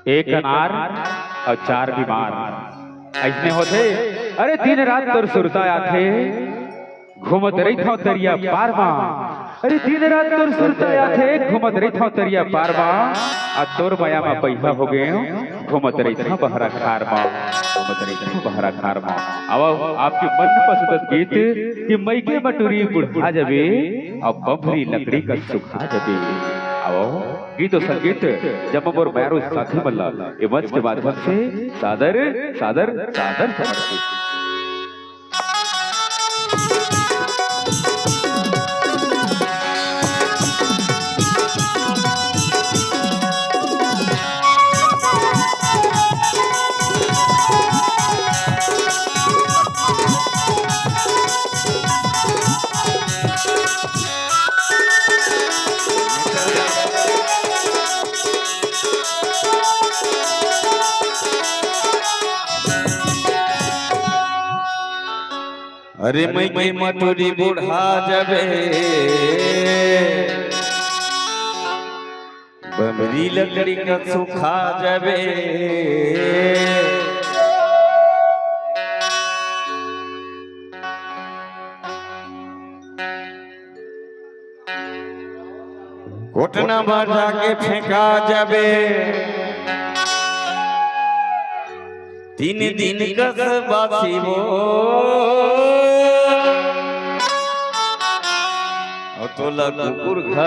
एक अनार और चार बीमार ऐसने होते। अरे दिन रात तोर सुरता आथे घूमत रही था तरिया पार मा। अरे दिन रात तोर सुरता आथे घूमत रही था तरिया पार मा। आ तोर माया में पैसा हो गए घूमत रही था बहरा खार मा। घूमत रही था बहरा खार मा। अब आपकी मनपसंद गीत कि मैके मटूरी बुढ़ा जबे और बबरी लकड़ी का सुखा जबे। आओ गीत और संगीत जब मोर मैरू साथी मल्ला ये मंच के माध्यम से सादर सादर सादर समर्पित। अरे मैके मटूरी बुढ़ा जबे बमरी लकड़ी का सुखा जबे। घुटना बाजा के फेंका जबे। तीन दिन कस बासी वो तो कुकुर घर